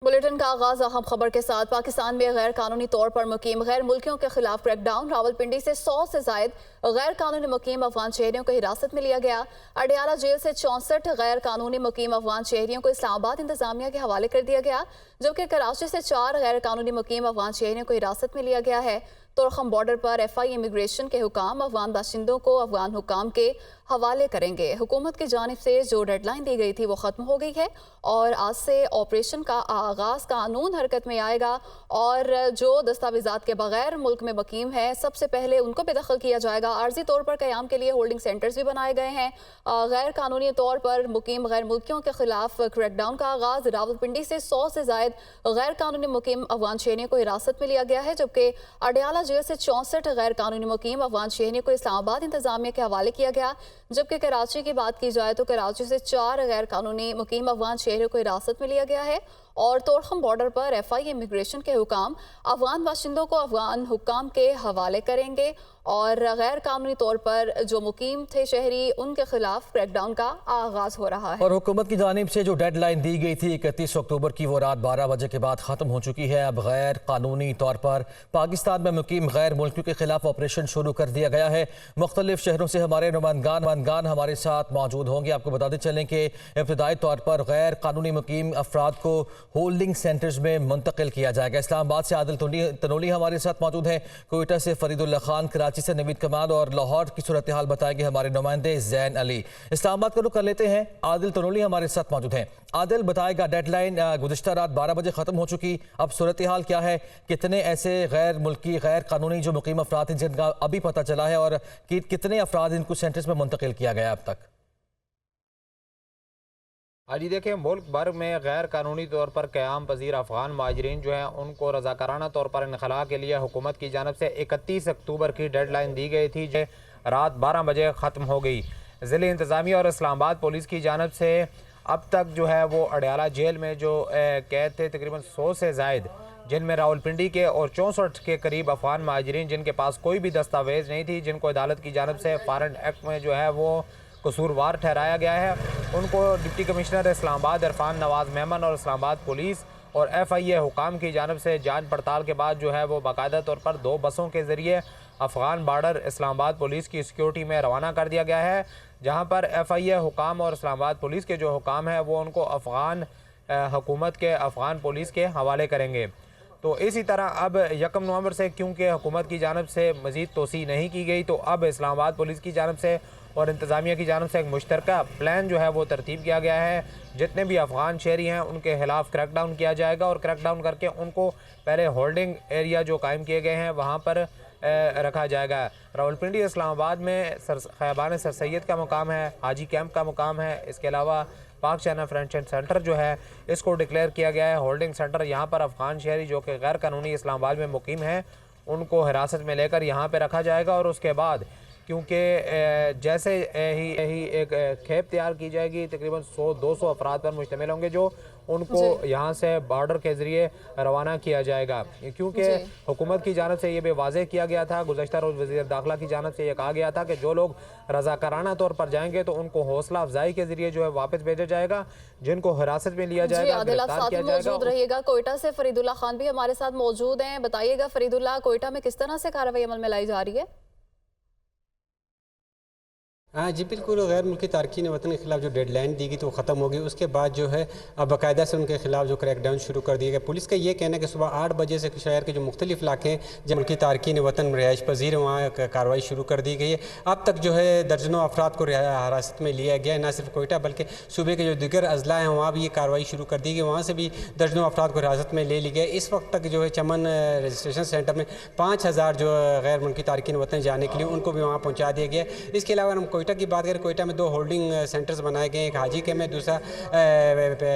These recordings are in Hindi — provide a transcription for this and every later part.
बुलेटिन का आगाज अहम खबर के साथ। पाकिस्तान में गैर कानूनी तौर पर मुकीम गैर मुल्कियों के खिलाफ क्रैकडाउन। रावलपिंडी से 100 से जायद गैर कानूनी मुकीम अफगान शहरियों को हिरासत में लिया गया। अडियाला जेल से 64 गैर कानूनी मुकीम अफगान शहरियों को इस्लामाबाद इंतजामिया के हवाले कर दिया गया, जबकि कराची से 4 गैर कानूनी मुकीम अफगान शहरियों को हिरासत में लिया गया है। तोरखम बॉर्डर पर FI इमिग्रेशन के हुकाम अफगान बाशिंदों को अफगान हुकाम के हवाले करेंगे। हुकूमत की जानिब से जो डेडलाइन दी गई थी वो ख़त्म हो गई है और आज से ऑपरेशन का आगाज़ कानून हरकत में आएगा और जो दस्तावेज़ात के बगैर मुल्क में मुकीम है सबसे पहले उनको बेदखल किया जाएगा। आर्जी तौर पर क़याम के लिए होल्डिंग सेंटर्स भी बनाए गए हैं। गैर कानूनी तौर पर मुकीम गैर मुल्कियों के खिलाफ क्रैकडाउन का आगाज़। रावलपिंडी से 100 से जायद गैर कानूनी मुकीम अफगान शहरियों को हिरासत में लिया गया है, जबकि अडियाला जेल से 64 गैर कानूनी मुकीम अफगान शहरियों को इस्लामाबाद इंतजामिया के हवाले किया गया। जबकि कराची की बात की जाए तो कराची से 4 गैर कानूनी मुकीम अफगान शहरियों को हिरासत में लिया गया है और तोरखम बॉर्डर पर FI इमिग्रेशन के हुकाम अफगान बाशिंदों को अफगान हुकाम के हवाले करेंगे और गैर कानूनी तौर पर जो मुकीम थे शहरी उनके खिलाफ क्रैकडाउन का आगाज हो रहा है। और हुकूमत की जानिब से जो डेडलाइन दी गई थी 31 अक्टूबर की, वो रात 12 बजे के बाद ख़त्म हो चुकी है। अब गैर कानूनी तौर पर पाकिस्तान में मुकीम गैर मुल्कियों के खिलाफ ऑपरेशन शुरू कर दिया गया है। मुख्तलिफ शहरों से हमारे नुमाइंदगान हमारे साथ मौजूद होंगे। आपको बताते चलें कि इब्तदाई तौर पर गैर कानूनी मुकीम अफराद को होल्डिंग सेंटर्स में मुंतकिल किया जाएगा। इस्लामाबाद से आदिल तनोली हमारे साथ मौजूद हैं, कोयटा से फरीदुल्लाह खान, कराची से नवीद कमाल और लाहौर की सूरत हाल बताएंगे हमारे नुमाइंदे जैन अली। इस्लामाबाद का रुख कर लेते हैं, आदिल तनोली हमारे साथ मौजूद हैं। आदिल बताएगा, डेडलाइन गुज़िश्ता रात 12 बजे ख़त्म हो चुकी, अब सूरत हाल क्या है? कितने ऐसे गैर मुल्की गैर कानूनी जो मुकीम अफराद हैं जिनका अभी पता चला है और कितने अफराद इनको सेंटर्स में मुंतकिल किया गया अब तक? जी देखिए, मुल्क भर में गैर कानूनी तौर पर क़याम पजीर अफ़गान महाजरीन जो हैं उनको रज़ाकाराना तौर पर इनखला के लिए हुकूमत की जानिब से 31 अक्टूबर की डेडलाइन दी गई थी, जो रात 12 बजे ख़त्म हो गई। ज़िला इंतज़ामिया और इस्लामाबाद पुलिस की जानिब से अब तक जो है वो अडियाला जेल में जो कैद थे तकरीबन 100 से ज़ायद, जिनमें रावलपिंडी के और 64 के करीब अफ़गान महाजरीन जिनके पास कोई भी दस्तावेज़ नहीं थी, जिनको अदालत की जानिब से फॉरेन एक्ट में जो है वो कसूरवार ठहराया गया है, उनको डिप्टी कमिश्नर इस्लामाबाद इरफान नवाज़ मेमन और इस्लामाबाद पुलिस और FI हुकाम की जानिब से जांच पड़ताल के बाद जो है वो बाकायदा तौर पर 2 बसों के ज़रिए अफ़गान बॉर्डर इस्लामाबाद पुलिस की सिक्योरिटी में रवाना कर दिया गया है, जहां पर FI हुकाम और इस्लामाबाद पुलिस के जो हुकाम है वो उनको अफ़गान हुकूमत के अफ़गान पुलिस के हवाले करेंगे। तो इसी तरह अब 1 नवंबर से क्योंकि हुकूमत की जानिब से मज़ीद तोसी नहीं की गई, तो अब इस्लामाबाद पुलिस की जानिब से और इंतज़ामिया की जानिब से एक मुश्तरका प्लान जो है वो तरतीब किया गया है। जितने भी अफ़गान शहरी हैं उनके खिलाफ क्रैकडाउन किया जाएगा और क्रैकडाउन करके उनको पहले होल्डिंग एरिया जो कायम किए गए हैं वहाँ पर रखा जाएगा। रावलपिंडी इस्लामाबाद में खैबान सर सैयद का मुकाम है, हाजी कैंप का मुकाम है। इसके अलावा पाक चाइना फ्रेंडशिप सेंटर जो है इसको डिक्लेयर किया गया है होल्डिंग सेंटर। यहाँ पर अफ़गान शहरी जो कि गैर कानूनी इस्लामाबाद में मुकीम हैं उनको हिरासत में लेकर यहाँ पर रखा जाएगा और उसके बाद क्योंकि जैसे ही एक खेप तैयार की जाएगी तकरीबन 100-200 अफराद पर मुश्तमिल होंगे जो उनको यहाँ से बॉर्डर के ज़रिए रवाना किया जाएगा। क्योंकि हुकूमत की जानिब से ये भी वाज़ेह किया गया था, गुज़श्ता रोज़ वज़ीर दाखिला की जानिब से ये कहा गया था कि जो लोग रज़ाकाराना तौर पर जाएंगे तो उनको हौसला अफजाई के ज़रिए जो है वापस भेजा जाएगा, जिनको हिरासत में लिया जाएगा, गिरफ्तार किया जाएगा। रहिएगा। कोयटा से फरीदुल्लाह खान भी हमारे साथ मौजूद हैं। बताइएगा फरीदुल्लाह, कोयटा में किस तरह से कार्रवाई अमल में लाई जा रही है? हाँ जी बिल्कुल, गैर मुल्की तारकीन वतन के खिलाफ जो डेडलाइन दी गई तो ख़त्म हो गई। उसके बाद जो है अब बाकायदा से उनके खिलाफ जो क्रैकडाउन शुरू कर दिया गया। पुलिस का ये कहना है कि सुबह 8 बजे से शहर के जो मुख्तलिफ इलाके हैं जब मुल्की तारकीन वतन रिहाइश पजीर वहाँ कार्रवाई शुरू कर दी गई है। अब तक जो है दर्जनों अफराद को हिरासत में लिया गया है, ना सिर्फ कोयटा बल्कि सूबे के जो दीगर अजला हैं वहाँ भी ये कार्रवाई शुरू कर दी गई, वहाँ से भी दर्जनों अफराद को हिरासत में ले लिया गया। इस वक्त तक जो है चमन रजिस्ट्रेशन सेंटर में 5000 जो गैर मुल्की तारकीन वतन जाने के लिए उनको भी वहाँ पहुँचा दिया गया। इसके अलावा हम कोयटा की बात करें, कोयटा में 2 होल्डिंग सेंटर्स बनाए गए हैं, एक हाजी के में, दूसरा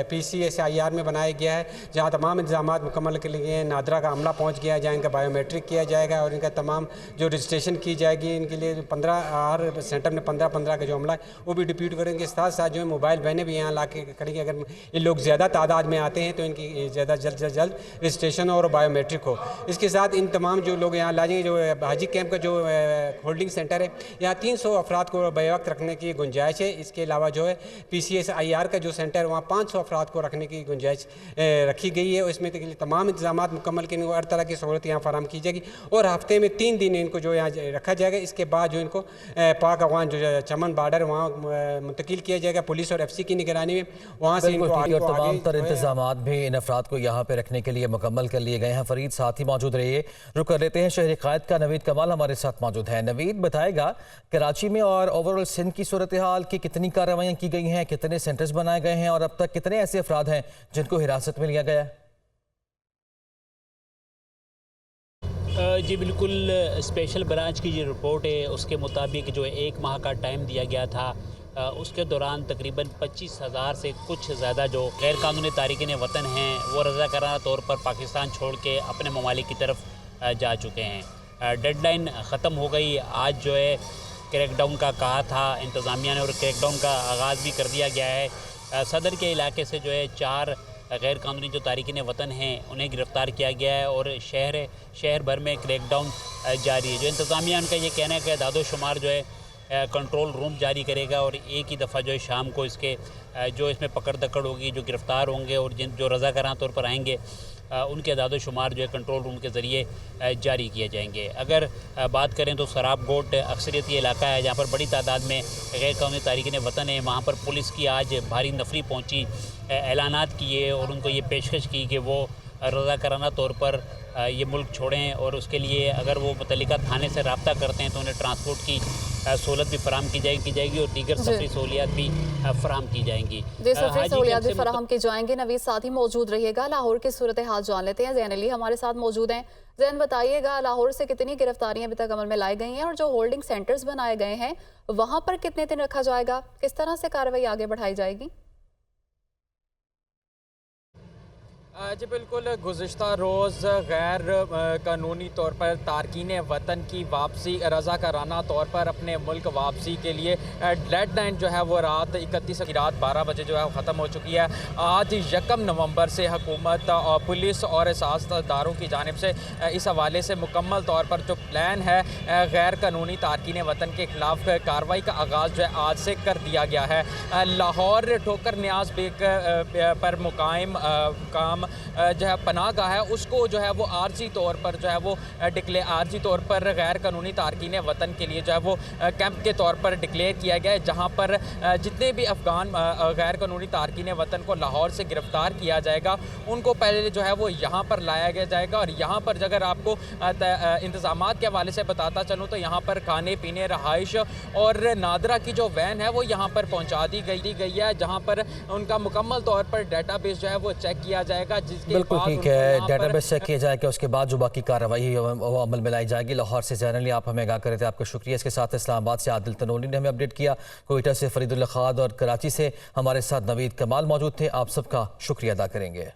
PCSIR में बनाया गया है, जहां तमाम इंतजाम मुकम्मल के लिए नादरा का अमला पहुंच गया है, जहां इनका बायोमेट्रिक किया जाएगा और इनका तमाम जो रजिस्ट्रेशन की जाएगी। इनके लिए 15 हर सेंटर में 15-15 का जो अमला है वो भी डिप्यूट करेंगे। साथ साथ जो है मोबाइल वैनें भी यहाँ ला के करेंगे। अगर ये लोग ज़्यादा तादाद में आते हैं तो इनकी ज़्यादा जल्द रजिस्ट्रेशन और बायोमेट्रिक हो। इसके साथ इन तमाम जो लोग यहाँ ला जाएंगे, जो हाजी कैंप का जो होल्डिंग सेंटर है, यहाँ 300 अफराद को बेवक्त रखने की गुंजाइश है। इसके अलावा जो है PCSIR का जो सेंटर है वहाँ 500 अफराद को रखने की गुंजाइश रखी गई है और इसमें तमाम इंतजाम मुकम्मल के हर तरह की सहूलत यहाँ फराम की जाएगी और हफ्ते में 3 दिन इनको जो यहाँ रखा जाएगा। इसके बाद जो इनको पाक अफगान जो चमन बॉर्डर वहाँ मुंतकिल किया जाएगा पुलिस और FC की निगरानी में। वहाँ से इनको और तमाम तर इंतजाम भी इन अफराद को यहाँ पे रखने के लिए मुकम्मल कर लिए गए हैं। फरीद साथ ही मौजूद रहिए। रुक कर लेते हैं शहरी कायद का नवीद कमाल हमारे साथ मौजूद है। नवीद बताएगा कराची में और ओवरऑल सिंध की सूरत हाल की कितनी कार्रवाइयाँ की गई हैं, कितने सेंटर्स बनाए गए हैं और अब तक कितने ऐसे अफराद हैं जिनको हिरासत में लिया गया है? जी बिल्कुल, स्पेशल ब्रांच की जो रिपोर्ट है उसके मुताबिक जो 1 माह का टाइम दिया गया था उसके दौरान तकरीबन 25,000 से कुछ ज़्यादा जो गैर कानूनी तारिकीन वतन हैं वो रज़ाकाराना तौर पर पाकिस्तान छोड़ के अपने ममालिक की तरफ जा चुके हैं। डेडलाइन ख़त्म हो गई। आज जो है क्रैकडाउन का कहा था इंतज़ामिया ने और क्रैकडाउन का आगाज़ भी कर दिया गया है। सदर के इलाके से जो है 4 गैर कानूनी जो तारिकीन वतन हैं उन्हें गिरफ़्तार किया गया है और शहर भर में क्रैकडाउन जारी है। जो इंतज़ामिया उनका ये कहना है कि दादोशुमार जो है कंट्रोल रूम जारी करेगा और एक ही दफ़ा जो है शाम को इसके जो इसमें पकड़ दकड़ होगी, जो गिरफ़्तार होंगे और जो रज़ाकाराना तौर पर आएंगे उनके दादोशुमार जो है कंट्रोल रूम के ज़रिए जारी किए जाएंगे। अगर बात करें तो सराब गोट अक्सरियती इलाका है जहाँ पर बड़ी तादाद में गैर कानूनी तारिकीन वतन है। वहाँ पर पुलिस की आज भारी नफरी पहुँची, ऐलानात किए और उनको ये पेशकश की कि वो रज़ाकाराना तौर पर ये मुल्क छोड़ें और उसके लिए अगर वो मुतल्लिका थाने से रब्ता करते हैं तो उन्हें ट्रांसपोर्ट की सहूलत भी फराम की जाएगी और दीगर सफरी सहूलियात भी फराम की जाएंगी। जी, सफरी सहूलियात भी फराम की जाएंगी। नवीद साथ ही मौजूद रहिएगा। लाहौर की सूरत हाल जान लेते हैं। ज़ैन अली हमारे साथ मौजूद हैं। ज़ैन बताइएगा, लाहौर से कितनी गिरफ्तारियां अभी तक अमल में लाई गई हैं और जो होल्डिंग सेंटर्स बनाए गए हैं वहाँ पर कितने दिन रखा जाएगा, किस तरह से कार्रवाई आगे बढ़ाई जाएगी? जी बिल्कुल, गुज़िश्ता रोज़ गैर कानूनी तौर पर तारकीन वतन की वापसी रज़ाकाराना तौर पर अपने मुल्क वापसी के लिए डेडलाइन जो है वो रात 31 की रात 12 बजे जो है वो ख़त्म हो चुकी है। आज 1 नवंबर से हुकूमत और पुलिस और सियासतदारों की जानिब से इस हवाले से मुकम्मल तौर पर जो प्लान है गैर कानूनी तारकीन वतन के ख़िलाफ़ कार्रवाई का आगाज़ जो है आज से कर दिया गया है। लाहौर ठोकर न्याज बेग पर मुकाम काम जो है पनाह गाह है उसको जो है वो आर्जी तौर पर जो है वो आर्जी तौर पर गैर कानूनी तारकीन वतन के लिए जो है वो कैंप के तौर पर डिक्लेयर किया गया है, जहाँ पर जितने भी अफ़गान गैर कानूनी तारकीन वतन को लाहौर से गिरफ़्तार किया जाएगा उनको पहले जो है वो यहाँ पर लाया गया जाएगा। और यहाँ पर अगर आपको इंतज़ामात के हवाले से बताता चलूँ तो यहाँ पर खाने पीने, रहाइश और नादरा की जो वैन है वो यहाँ पर पहुँचा दी गई है, जहाँ पर उनका मुकम्मल तौर पर डेटाबेस जो है वो चेक किया जाएगा। बिल्कुल ठीक है, डेटाबेस चेक किया जाएगा, उसके बाद जो बाकी कार्रवाई है वो अमल में लाई जाएगी। लाहौर से ज़ैन अली आप हमें आगाह कर रहे थे, आपका शुक्रिया। इसके साथ इस्लामाबाद से आदिल तनोली ने हमें अपडेट किया, कोयटा से फरीदुल्लाह खाद और कराची से हमारे साथ नवीद कमाल मौजूद थे। आप सबका शुक्रिया अदा करेंगे।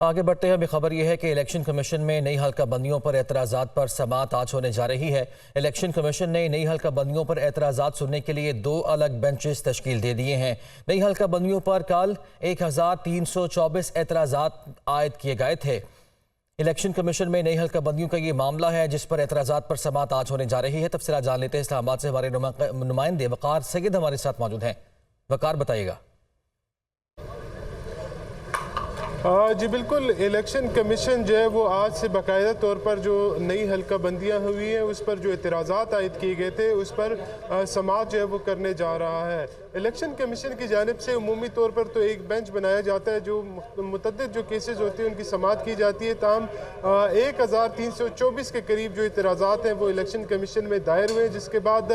आगे बढ़ते हैं। अभी खबर यह है कि इलेक्शन कमीशन में नई हल्का बंदियों पर एतराज़ात पर समाअत आज होने जा रही है। इलेक्शन कमीशन ने नई हल्का बंदियों पर एतराज़ात सुनने के लिए 2 अलग बेंचेस तश्कील दे दिए हैं। नई हल्का बंदियों पर कल 1324 एतराज़ात आयद किए गए थे। इलेक्शन कमीशन में नई हल्का बंदियों का ये मामला है जिस पर एतराज़ात पर समाअत आज होने जा रही है। तफसीलात जान लेते हैं। इस्लामाबाद से हमारे नुमाइंदे वकार सैयद हमारे साथ मौजूद हैं। वकार, बताइएगा। जी बिल्कुल, इलेक्शन कमीशन जो है वो आज से बाकायदा तौर पर जो नई हल्का बंदियाँ हुई हैं उस पर जो एतराज़ात आयद किए गए थे उस पर समाअत जो है वो करने जा रहा है। इलेक्शन कमीशन की जानिब से उमूमी तौर पर तो एक बेंच बनाया जाता है जो मुतअद्दिद जो केसेस होते हैं उनकी समाअत की जाती है। ताहम 1324 के करीब जो एतराज़ात हैं वो इलेक्शन कमीशन में दायर हुए, जिसके बाद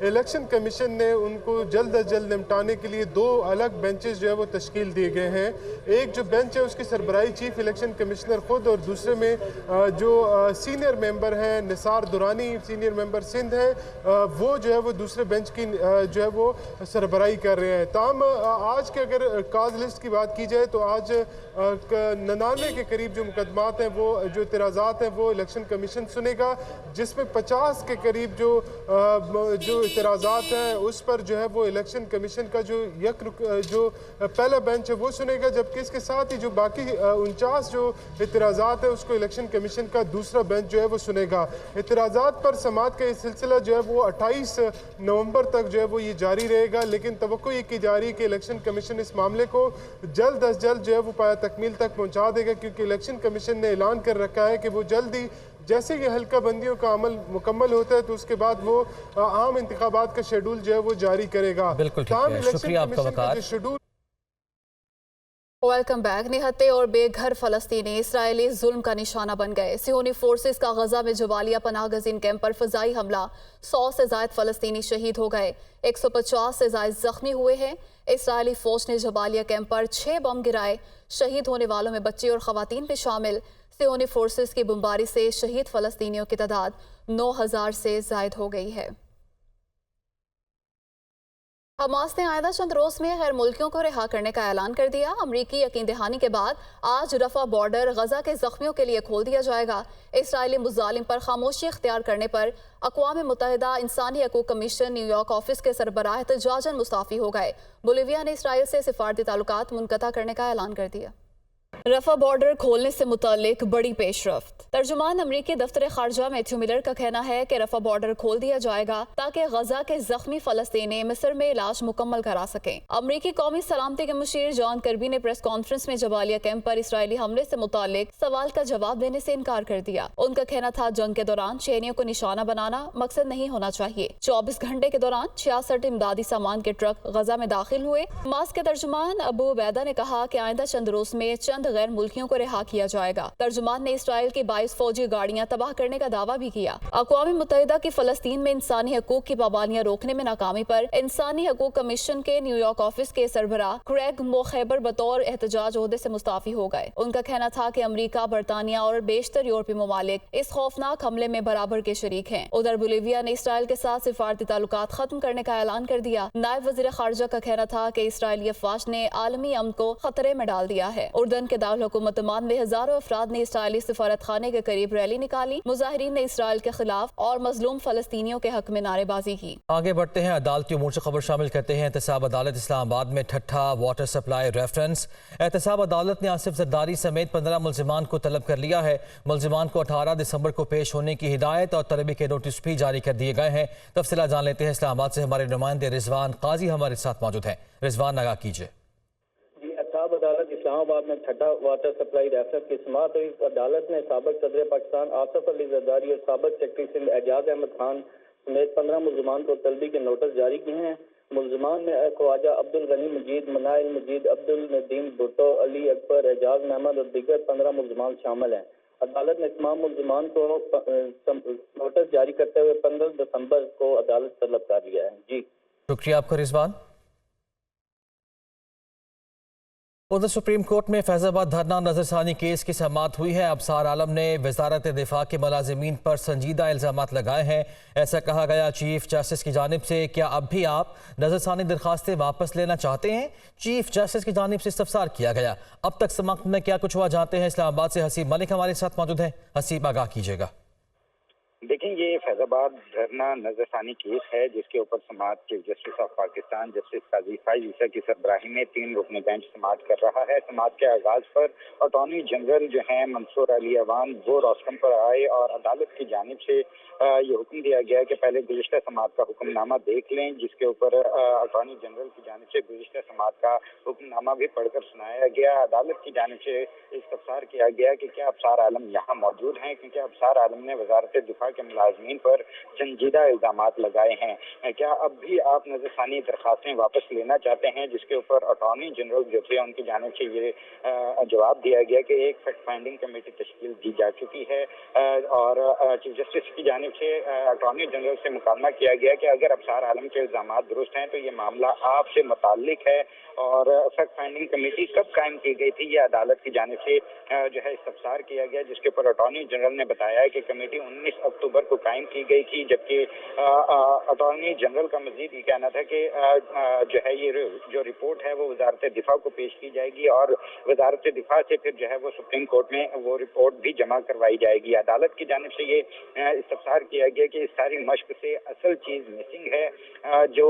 इलेक्शन कमीशन ने उनको जल्द अज जल्द निपटाने के लिए 2 अलग बेंचेस जो है वो तश्कील दिए गए हैं। एक जो बेंच है उसकी सरबराही चीफ इलेक्शन कमिश्नर खुद और दूसरे में जो सीनियर मेंबर हैं निसार दुरानी, सीनियर मेंबर सिंध हैं, वो जो है वो दूसरे बेंच की जो है वो सरबराही कर रहे हैं। ताम आज के अगर काज लिस्ट की बात की जाए तो आज 99 के करीब जो मुकदमात हैं वो जो एतराज़ात हैं वो इलेक्शन कमीशन सुनेगा, जिसमें 50 के करीब जो एतराज़ात हैं उस पर जो है वो इलेक्शन कमीशन का जो पहला बेंच है वो सुनेगा, जबकि इसके साथ ही जो बाकी 49 जो इतराज़ात है उसको इलेक्शन कमीशन का दूसरा बेंच जो है वो सुनेगा। इतराज़ात पर समाअत का ये सिलसिला जो है वो 28 नवंबर तक जो है वो ये जारी रहेगा, लेकिन तवक्को ये की जा रही है कि इलेक्शन कमीशन इस मामले को जल्द अज जल्द जो है वो पाया तकमील तक पहुँचा देगा, क्योंकि इलेक्शन कमीशन ने ऐलान कर रखा है कि वो जल्द ही जैसे कि हल्का बंदियों का अमल मुकम्मल होता है तो उसके बाद वो आम इंतखाबात का शेड्यूल जो है वो जारी करेगा। बिल्कुल ठीक है, शुक्रिया आपका वकार। Schedule welcome back. निहत्ते और बेघर फलस्तीनी इसराइली जुल्म का निशाना बन गए। सियोनी फोर्सेस का गजा में जबालिया पनाह गजीन कैंप पर फजाई हमला, 100 से जायद फलस्तीनी शहीद हो गए, 150 से जायद जख्मी हुए हैं। इसराइली फौज ने जबालिया कैंप पर 6 बम गिराए। शहीद होने वालों में बच्चे और खवातीन भी शामिल। सियोनी फोर्सेस की बमबारी से शहीद फलस्तीनियों की तादाद 9000 से जायद हो गई है। हमास ने आइंदा चंद रोज में गैर मुल्कियों को रिहा करने का ऐलान कर दिया। अमरीकी यकीन दहानी के बाद आज रफा बॉर्डर गजा के जख्मियों के लिए खोल दिया जाएगा। इसराइली मुजालिम पर खामोशी इख्तियार करने पर अक़वाम मुत्तहिदा इंसानी हकूक़ कमीशन न्यूयॉर्क ऑफिस के सरबराह एहतजाजन मुस्ताफ़ी हो गए। बोलिविया ने इसराइल से सिफारती ताल्लुकात मुनक़ता करने का ऐलान कर दिया। रफा बॉर्डर खोलने से मुतालिक बड़ी पेशरफ्त। तर्जुमान अमरीकी दफ्तर खारजा मैथ्यू मिलर का कहना है कि रफा बॉर्डर खोल दिया जाएगा ताकि गजा के जख्मी फलस्तीनी मिस्र में इलाज मुकम्मल करा सकें। अमरीकी कौमी सलामती के मुशीर जॉन कर्बी ने प्रेस कॉन्फ्रेंस में जबालिया कैंप पर इसराइली हमले से मुतालिक सवाल का जवाब देने से इनकार कर दिया। उनका कहना था जंग के दौरान चैनियों को निशाना बनाना मकसद नहीं होना चाहिए। 24 घंटे के दौरान 66 इमदादी सामान के ट्रक गजा में दाखिल हुए। हमास के तर्जुमान अबू उबैदा ने कहा कि आइंदा चंद रोज में चंद गैर मुल्कियों को रिहा किया जाएगा। तर्जुमान ने इसराइल की 22 फौजी गाड़ियां तबाह करने का दावा भी किया। अक़वाम मुत्तहिदा की फलस्तीन में इंसानी हकूक की पाबंदियां रोकने में नाकामी पर इंसानी हकूक कमीशन के न्यूयॉर्क ऑफिस के सरबराह क्रेग मोखैबर बतौर एहतजाज ओहदे से मुस्ताफी हो गए। उनका कहना था कि अमरीका, बरतानिया और बेशतर यूरोपीय ममालिक इस खौफनाक हमले में बराबर के शरीक हैं। उधर बोलिविया ने इसराइल के साथ सिफारती ताल्लुकात खत्म करने का ऐलान कर दिया। नायब वज़ीर खारजा का कहना था कि इसराइली अफवाज ने आलमी अमन को खतरे में डाल दिया है। उर्दन के दारुल हुकूमत अमान में हजारों अफराद ने इसराइली सफारत खाने के करीब रैली निकाली। मुजाहिरीन ने इसराइल के खिलाफ और मजलूम फलस्तीनियों के हक में नारेबाजी की। आगे बढ़ते हैं, अदालती उमूर से खबर शामिल करते हैं। एहतसाब अदालत इस्लामाबाद में ठट्ठा वाटर सप्लाई रेफरेंस। एहतसाब अदालत ने आसिफ जरदारी समेत 15 मुल्जिमान को तलब कर लिया है। मुल्जिमान को 18 दिसंबर को पेश होने की हिदायत और तलबी के नोटिस भी जारी कर दिए गए हैं। तफसीलात जान लेते हैं। इस्लामाबाद से हमारे नुमाइंदे रिजवान काजी हमारे साथ मौजूद हैं। रिजवान, आगाह कीजिए। अदालत इस्लामाबाद में छठा वाटर सप्लाई रेफरेंस की समाअत हुई। अदालत ने साबिक सदर पाकिस्तान आसिफ अली जरदारी और साबिक सेक्रेटरी सिंध एजाज अहमद खान समेत 15 मुल्जिमान को तलबी के नोटिस जारी किए हैं। मुल्जिमान में ख्वाजा अब्दुल गनी मजीद, मनाइल मजीद, अब्दुल नदीम भुट्टो, अली अकबर, एजाज महमद और दीगर 15 मुल्जिमान शामिल हैं। अदालत ने तमाम मुल्जिमान को नोटिस जारी करते हुए 15 दिसंबर को अदालत तलब कर लिया है। जी शुक्रिया आपका रिजवान। उधर सुप्रीम कोर्ट में फैजाबाद धरना नजरसानी केस की समाअत हुई है। अबसार आलम ने वजारत दिफा के मुलाजिमीन पर संजीदा इल्जामात लगाए हैं। ऐसा कहा गया चीफ जस्टिस की जानिब से, क्या अब भी आप नजरसानी दरखास्तें वापस लेना चाहते हैं? चीफ जस्टिस की जानिब से इस्तफसार किया गया। अब तक समाअत में क्या कुछ हुआ जानते हैं। इस्लामाबाद से हसीब मलिक हमारे साथ मौजूद हैं। हसीब, आगाह कीजिएगा। देखें, ये फैजाबाद धरना नजरसानी केस है जिसके ऊपर समाअत chief justice of Pakistan justice Qazi Faez Isa की सरबराही में 3 रुकनी बेंच समाअत कर रहा है। समाअत के आगाज पर अटॉर्नी जनरल जो हैं मंसूर अली अवान वो रोस्टम पर आए और अदालत की जानिब से ये हुक्म दिया गया कि पहले गुज़िश्ता समाअत का हुक्मनामा देख लें, जिसके ऊपर अटॉर्नी जनरल की जानिब से गुज़िश्ता समाअत का हुक्मनामा भी पढ़कर सुनाया गया। अदालत की जानिब से इस्तफसार किया गया कि क्या अबसार आलम यहाँ मौजूद हैं, क्योंकि अबसार आलम ने वजारत दिफा के मुलाजमीन पर संजीदा इल्जामात लगाए हैं। क्या अब भी आप नजरसानी दरखास्तें वापस लेना चाहते हैं? जिसके ऊपर अटॉर्नी जनरल जो थे उनकी जानिब से ये जवाब दिया गया कि एक फैक्ट फाइंडिंग कमेटी तश्कील दी जा चुकी है और चीफ जस्टिस की जानिब से अटॉर्नी जनरल से मुकालमा किया गया कि अगर अबसार आलम के इल्जामात दुरुस्त हैं तो ये मामला आपसे मुताल्लिक है। और फैक्ट फाइंडिंग कमेटी कब कायम की गई थी, ये अदालत की जानिब से जो है इस्तफसार किया गया, जिसके ऊपर अटॉर्नी जनरल ने बताया है कि कमेटी 19 अक्टूबर को कायम की गई थी, जबकि अटॉर्नी जनरल का मजीद ये कहना था कि जो है ये जो रिपोर्ट है वो वजारत दिफा को पेश की जाएगी और वजारत दिफा से फिर जो है वो सुप्रीम कोर्ट में वो रिपोर्ट भी जमा करवाई जाएगी। अदालत की जानिब से ये इस्तफसार किया गया कि इस सारी मश्क से असल चीज़ मिसिंग है, जो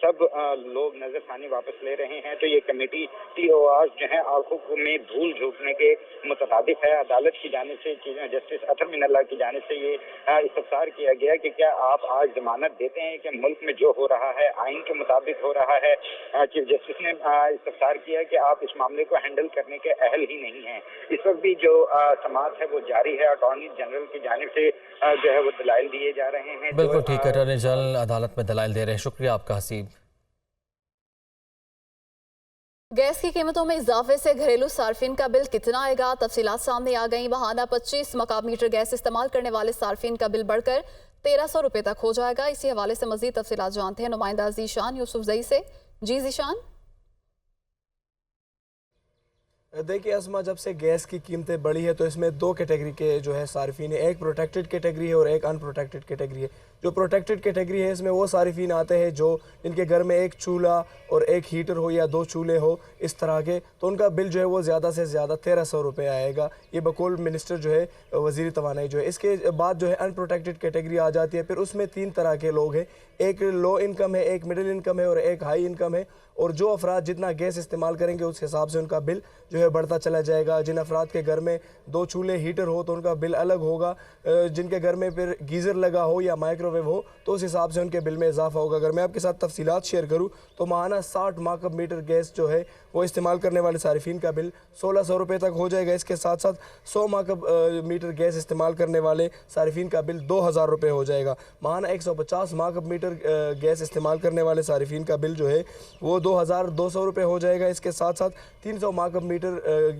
सब लोग नजरसानी वापस ले रहे हैं, तो ये कमेटी TOR जो है आंखों में धूल झोंकने के मुताबिक है। अदालत की जानिब से जस्टिस अतर मिनल्ला की जानिब से ये इस्तफसार किया गया कि क्या आप आज जमानत देते हैं कि मुल्क में जो हो रहा है आइन के मुताबिक हो रहा है। चीफ जस्टिस ने इस्तफसार किया कि आप इस मामले को हैंडल करने के अहल ही नहीं हैं। इस वक्त भी जो समाअत है वो जारी है। अटॉर्नी जनरल की जानिब से जो है वो दलाइल दिए जा रहे हैं। बिल्कुल ठीक है, अटॉर्नी जनरल अदालत में दलाइल दे रहे हैं। शुक्रिया आपका हसीब। गैस की कीमतों में इजाफे से घरेलू सार्फिन का बिल कितना आएगा, तफसीलात सामने आ गई। बहाना 25 मकाम मीटर गैस इस्तेमाल करने वाले सार्फिन का बिल बढ़कर 1300 रुपये तक हो जाएगा। इसी हवाले से मजीद तफसीलात जानते हैं नुमाइंदा जीशान यूसुफजई से। जी जीशान। देखिए असमा, जब से गैस की कीमतें बढ़ी है तो इसमें दो कैटेगरी के जो है सार्फिन है, एक प्रोटेक्टेड कैटेगरी है और एक अनप्रोटेक्टेड कैटेगरी है। जो प्रोटेक्टेड कैटेगरी है इसमें वो सार्फिन आते हैं जो जिनके घर में एक चूल्हा और एक हीटर हो या दो चूल्हे हो इस तरह के, तो उनका बिल जो है वो ज़्यादा से ज़्यादा 1300 रुपये आएगा। ये बकौल मिनिस्टर जो है वज़ीर तवानाई जो है। इसके बाद जो है अनप्रोटेक्टेड कैटेगरी आ जाती है। फिर उसमें 3 तरह के लोग हैं, एक लो इनकम है, एक मिडिल इनकम है और एक हाई इनकम है। और जो अफराद जितना गैस इस्तेमाल करेंगे उस हिसाब से उनका बिल जो है बढ़ता चला जाएगा। जिन अफराद के घर में 2 चूल्हे हीटर हो तो उनका बिल अलग होगा, जिनके घर में फिर गीज़र लगा हो या माइक्रोवेव हो तो उस हिसाब से उनके बिल में इजाफा होगा। अगर मैं आपके साथ तफसीलात शेयर करूँ तो माहाना 60 माकब मीटर गैस जो है वो इस्तेमाल करने वाले सारिफिन का बिल 1600 रुपये तक हो जाएगा। इसके साथ साथ 100 माकब मीटर गैस इस्तेमाल करने वाले सारिफिन का बिल 2000 रुपये हो जाएगा। माहाना 150 माकब मीटर गैस इस्तेमाल करने वाले सारिफिन का बिल जो है वो 2200 रुपये हो जाएगा। इसके साथ साथ 300 माकब मीटर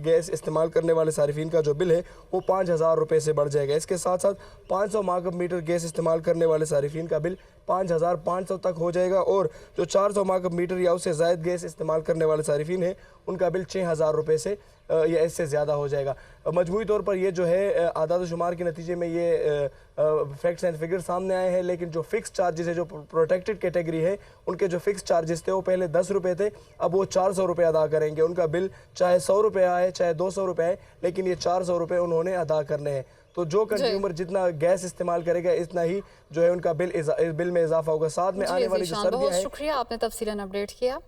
गैस इस्तेमाल करने वाले सारिफिन का जो बिल है वो 5000 रुपये से बढ़ जाएगा। इसके साथ साथ 500 माकब मीटर गैस इस्तेमाल करने वाले सारिफिन का बिल 5500 तक हो जाएगा। और जो 400 माकब मीटर या उससे ज़ायद गैस इस्तेमाल करने वाले सारिफिन है उनका बिल 6000 रुपये से या इससे ज़्यादा हो जाएगा। मजमूई तौर पर ये जो है आदाद शुमार के नतीजे में ये फैक्ट्स एंड फिगर सामने आए हैं। लेकिन जो फिक्स चार्जेस है, जो प्रोटेक्टेड कैटेगरी है, उनके जो फिक्स चार्जेस थे वो पहले 10 रुपये थे, अब वो 400 रुपये अदा करेंगे। उनका बिल चाहे 100 रुपये आए चाहे 200 रुपये आए, लेकिन ये 400 रुपये उन्होंने अदा करने हैं। तो जो कंज्यूमर जितना गैस इस्तेमाल करेगा इतना ही जो है उनका बिल में इजाफा होगा। साथ में आने वाली जो सर्दियाँ हैं। शुक्रिया, आपने तफसीलन अपडेट किया।